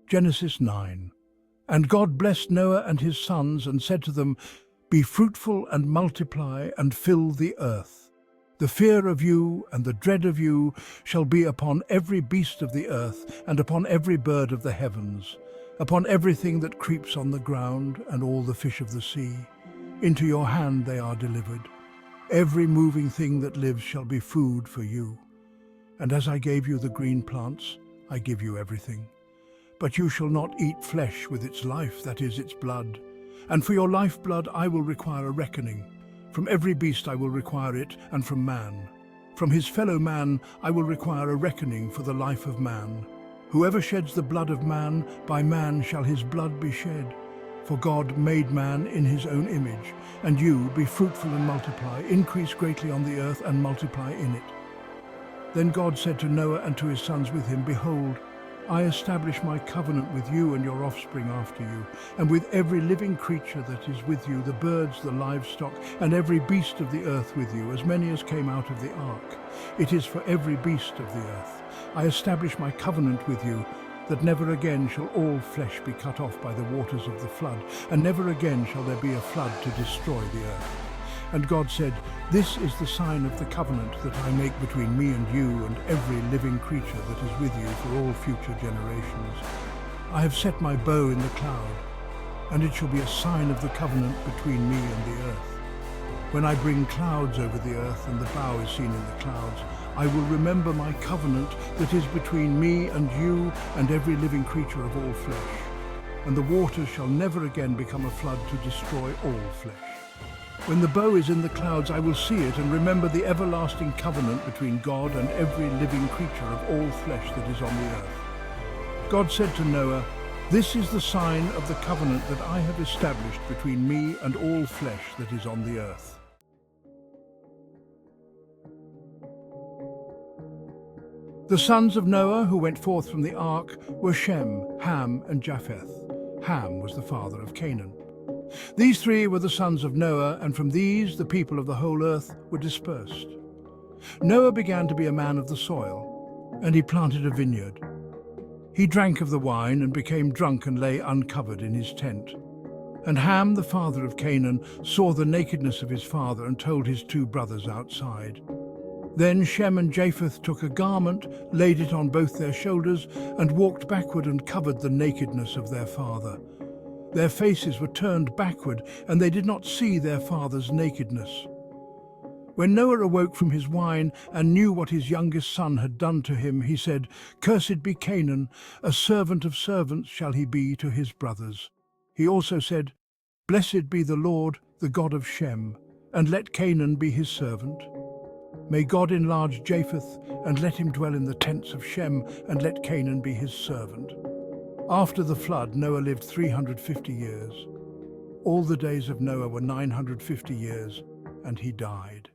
Genesis 9. And God blessed Noah and his sons and said to them, Be fruitful and multiply and fill the earth. The fear of you and the dread of you shall be upon every beast of the earth and upon every bird of the heavens, upon everything that creeps on the ground and all the fish of the sea. Into your hand they are delivered. Every moving thing that lives shall be food for you. And as I gave you the green plants, I give you everything. But you shall not eat flesh with its life, that is, its blood. And for your lifeblood I will require a reckoning. From every beast I will require it, and from man. From his fellow man I will require a reckoning for the life of man. Whoever sheds the blood of man, by man shall his blood be shed. For God made man in his own image. And you, be fruitful and multiply, increase greatly on the earth and multiply in it. Then God said to Noah and to his sons with him, Behold, I establish my covenant with you and your offspring after you, and with every living creature that is with you, the birds, the livestock, and every beast of the earth with you, as many as came out of the ark. It is for every beast of the earth. I establish my covenant with you, that never again shall all flesh be cut off by the waters of the flood, and never again shall there be a flood to destroy the earth. And God said, This is the sign of the covenant that I make between me and you and every living creature that is with you for all future generations. I have set my bow in the cloud, and it shall be a sign of the covenant between me and the earth. When I bring clouds over the earth and the bow is seen in the clouds, I will remember my covenant that is between me and you and every living creature of all flesh. And the waters shall never again become a flood to destroy all flesh. When the bow is in the clouds, I will see it and remember the everlasting covenant between God and every living creature of all flesh that is on the earth. God said to Noah, This is the sign of the covenant that I have established between me and all flesh that is on the earth. The sons of Noah who went forth from the ark were Shem, Ham, and Japheth. Ham was the father of Canaan. These three were the sons of Noah, and from these the people of the whole earth were dispersed. Noah began to be a man of the soil, and he planted a vineyard. He drank of the wine and became drunk and lay uncovered in his tent. And Ham, the father of Canaan, saw the nakedness of his father and told his two brothers outside. Then Shem and Japheth took a garment, laid it on both their shoulders, and walked backward and covered the nakedness of their father. Their faces were turned backward, and they did not see their father's nakedness. When Noah awoke from his wine and knew what his youngest son had done to him, he said, Cursed be Canaan, a servant of servants shall he be to his brothers. He also said, Blessed be the Lord, the God of Shem, and let Canaan be his servant. May God enlarge Japheth, and let him dwell in the tents of Shem, and let Canaan be his servant. After the flood, Noah lived 350 years. All the days of Noah were 950 years, and he died.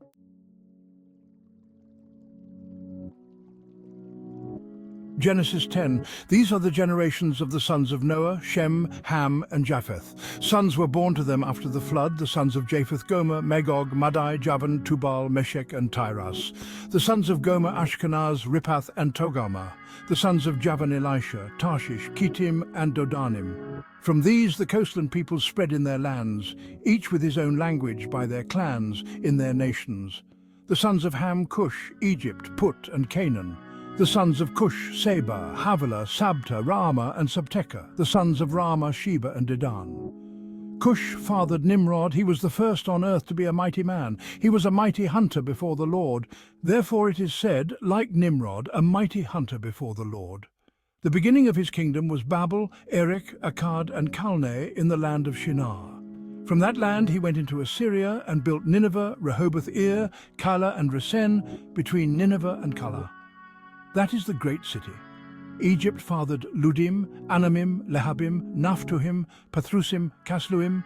Genesis 10. These are the generations of the sons of Noah, Shem, Ham, and Japheth. Sons were born to them after the flood, the sons of Japheth, Gomer, Magog, Madai, Javan, Tubal, Meshech, and Tiras. The sons of Gomer, Ashkenaz, Riphath, and Togarmah. The sons of Javan, Elisha, Tarshish, Kittim, and Dodanim. From these the coastland peoples spread in their lands, each with his own language by their clans in their nations. The sons of Ham, Cush, Egypt, Put, and Canaan. The sons of Cush, Seba, Havilah, Sabta, Raamah, and Sabteca. The sons of Raamah, Sheba, and Dedan. Cush fathered Nimrod. He was the first on earth to be a mighty man. He was a mighty hunter before the Lord. Therefore it is said, like Nimrod, a mighty hunter before the Lord. The beginning of his kingdom was Babel, Erech, Akkad, and Calneh in the land of Shinar. From that land he went into Assyria and built Nineveh, Rehoboth-ir, Calah, and Resen between Nineveh and Calah. That is the great city. Egypt fathered Ludim, Anamim, Lehabim, Naphtuhim, Pathrusim, Casluim,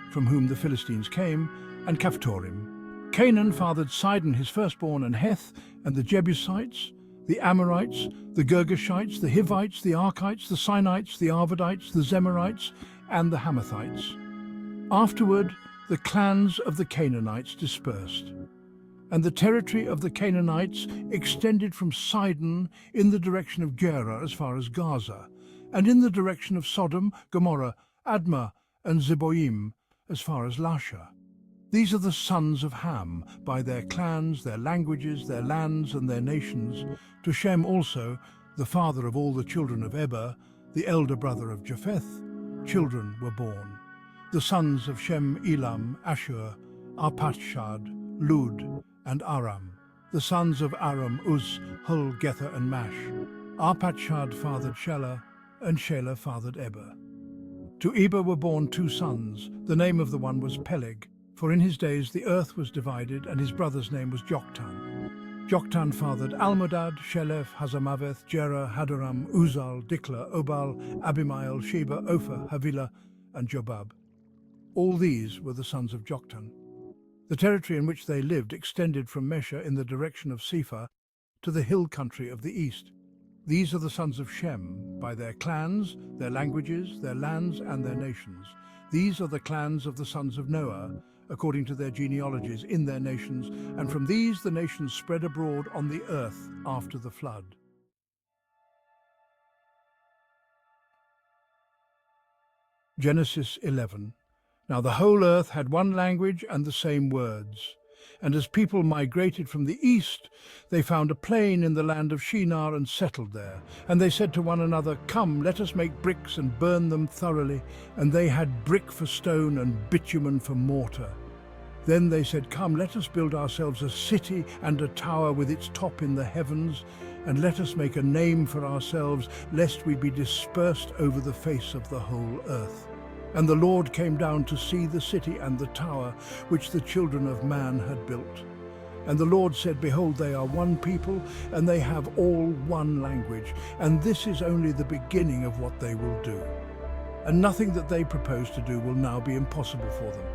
from whom the Philistines came, and Caphtorim. Canaan fathered Sidon his firstborn, and Heth, and the Jebusites, the Amorites, the Girgashites, the Hivites, the Arkites, the Sinites, the Arvadites, the Zemarites, and the Hamathites. Afterward, the clans of the Canaanites dispersed, and the territory of the Canaanites extended from Sidon in the direction of Gerar as far as Gaza, and in the direction of Sodom, Gomorrah, Admah, and Zeboim, as far as Lasha. These are the sons of Ham, by their clans, their languages, their lands, and their nations. To Shem also, the father of all the children of Eber, the elder brother of Japheth, children were born. The sons of Shem, Elam, Ashur, Arpachshad, Lud, and Aram. The sons of Aram, Uz, Hul, Gether, and Mash. Arpachshad fathered Shelah, and Shelah fathered Eber. To Eber were born two sons. The name of the one was Peleg, for in his days the earth was divided, and his brother's name was Joktan. Joktan fathered Almodad, Shelef, Hazamaveth, Jerah, Hadoram, Uzal, Dikla, Obal, Abimael, Sheba, Ophir, Havilah, and Jobab. All these were the sons of Joktan. The territory in which they lived extended from Mesha in the direction of Sephar to the hill country of the east. These are the sons of Shem, by their clans, their languages, their lands, and their nations. These are the clans of the sons of Noah, according to their genealogies in their nations, and from these the nations spread abroad on the earth after the flood. Genesis 11. Now the whole earth had one language and the same words. And as people migrated from the east, they found a plain in the land of Shinar and settled there. And they said to one another, "Come, let us make bricks and burn them thoroughly." And they had brick for stone and bitumen for mortar. Then they said, "Come, let us build ourselves a city and a tower with its top in the heavens, and let us make a name for ourselves, lest we be dispersed over the face of the whole earth." And the Lord came down to see the city and the tower which the children of man had built. And the Lord said, "Behold, they are one people, and they have all one language, and this is only the beginning of what they will do. And nothing that they propose to do will now be impossible for them.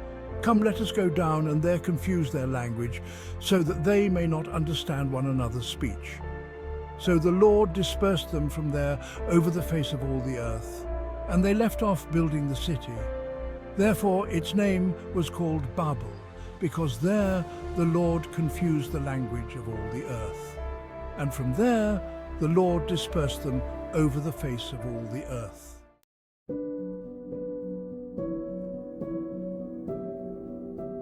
Come, let us go down and there confuse their language, so that they may not understand one another's speech." So the Lord dispersed them from there over the face of all the earth. And they left off building the city. Therefore its name was called Babel, because there the Lord confused the language of all the earth. And from there the Lord dispersed them over the face of all the earth.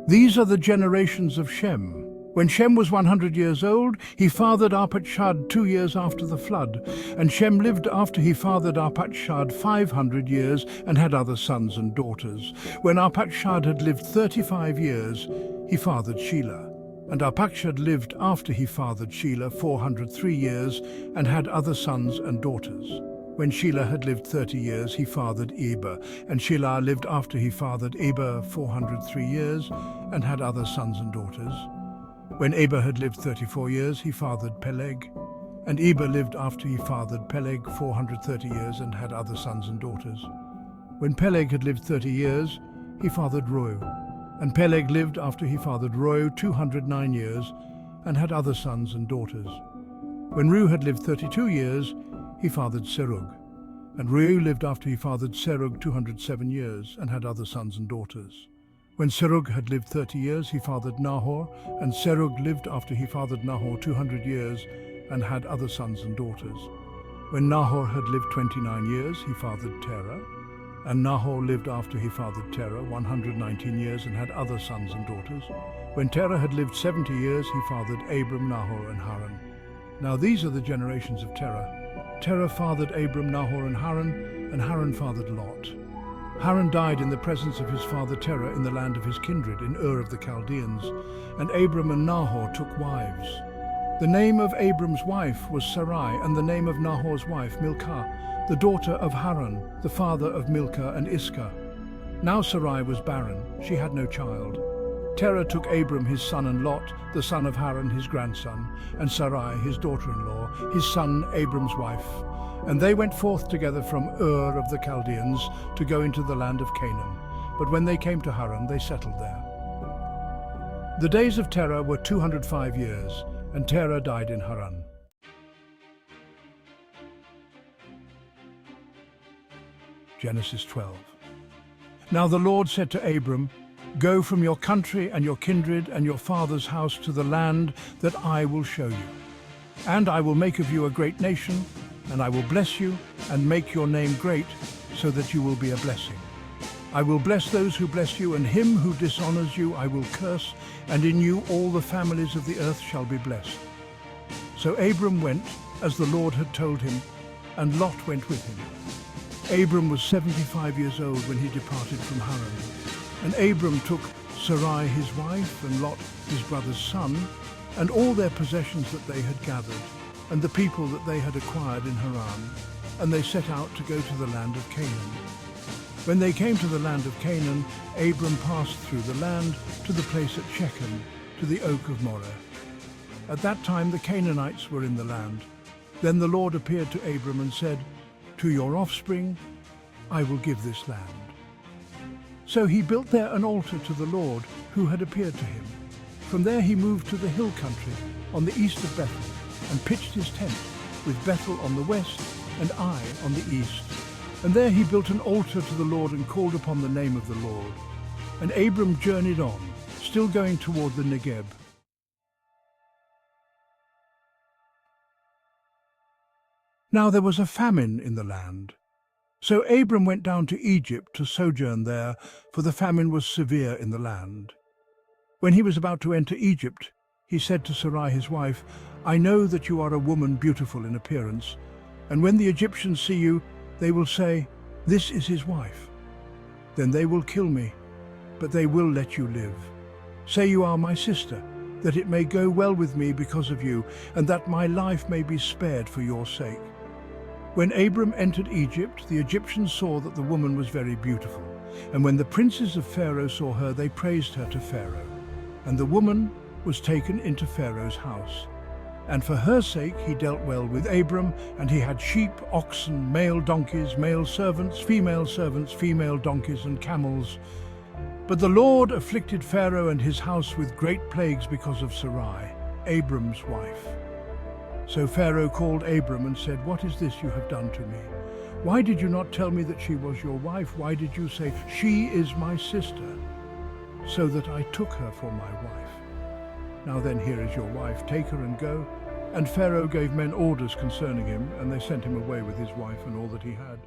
These are the generations of Shem. When Shem was 100 years old, he fathered Arpachshad 2 years after the flood. And Shem lived after he fathered Arpachshad 500 years and had other sons and daughters. When Arpachshad had lived 35 years, he fathered Shelah. And Arpachshad lived after he fathered Shelah 403 years and had other sons and daughters. When Shelah had lived 30 years, he fathered Eber. And Shelah lived after he fathered Eber 403 years and had other sons and daughters. When Eber had lived 34 years, he fathered Peleg. And Eber lived after he fathered Peleg 430 years and had other sons and daughters. When Peleg had lived 30 years, he fathered Reu. And Peleg lived after he fathered Reu 209 years and had other sons and daughters. When Reu had lived 32 years, he fathered Serug. And Reu lived after he fathered Serug 207 years and had other sons and daughters. When Serug had lived 30 years, he fathered Nahor, and Serug lived after he fathered Nahor 200 years and had other sons and daughters. When Nahor had lived 29 years, he fathered Terah, and Nahor lived after he fathered Terah 119 years and had other sons and daughters. When Terah had lived 70 years, he fathered Abram, Nahor, and Haran. Now these are the generations of Terah. Terah fathered Abram, Nahor, and Haran fathered Lot. Haran died in the presence of his father Terah in the land of his kindred, in Ur of the Chaldeans, and Abram and Nahor took wives. The name of Abram's wife was Sarai, and the name of Nahor's wife Milcah, the daughter of Haran, the father of Milcah and Iscah. Now Sarai was barren, she had no child. Terah took Abram his son and Lot, the son of Haran his grandson, and Sarai his daughter-in-law, his son Abram's wife. And they went forth together from Ur of the Chaldeans to go into the land of Canaan. But when they came to Haran, they settled there. The days of Terah were 205 years, and Terah died in Haran. Genesis 12. Now the Lord said to Abram, "Go from your country and your kindred and your father's house to the land that I will show you. And I will make of you a great nation, and I will bless you and make your name great, so that you will be a blessing. I will bless those who bless you, and him who dishonors you I will curse, and in you all the families of the earth shall be blessed. So Abram went, as the Lord had told him, and Lot went with him. Abram was 75 years old when he departed from Haran. And Abram took Sarai his wife, and Lot his brother's son, and all their possessions that they had gathered, and the people that they had acquired in Haran, and they set out to go to the land of Canaan. When they came to the land of Canaan, Abram passed through the land to the place at Shechem, to the oak of Moreh. At that time the Canaanites were in the land. Then the Lord appeared to Abram and said, "To your offspring I will give this land." So he built there an altar to the Lord who had appeared to him. From there he moved to the hill country on the east of Bethel, and pitched his tent, with Bethel on the west and Ai on the east. And there he built an altar to the Lord and called upon the name of the Lord. And Abram journeyed on, still going toward the Negeb. Now there was a famine in the land. So Abram went down to Egypt to sojourn there, for the famine was severe in the land. When he was about to enter Egypt, he said to Sarai his wife, "I know that you are a woman beautiful in appearance, and when the Egyptians see you, they will say, 'This is his wife.' Then they will kill me, but they will let you live. Say you are my sister, that it may go well with me because of you, and that my life may be spared for your sake." When Abram entered Egypt, the Egyptians saw that the woman was very beautiful. And when the princes of Pharaoh saw her, they praised her to Pharaoh. And the woman was taken into Pharaoh's house. And for her sake he dealt well with Abram, and he had sheep, oxen, male donkeys, male servants, female donkeys, and camels. But the Lord afflicted Pharaoh and his house with great plagues because of Sarai, Abram's wife. So Pharaoh called Abram and said, "What is this you have done to me? Why did you not tell me that she was your wife? Why did you say, 'She is my sister'? So that I took her for my wife. Now then, here is your wife, take her and go." And Pharaoh gave men orders concerning him, and they sent him away with his wife and all that he had.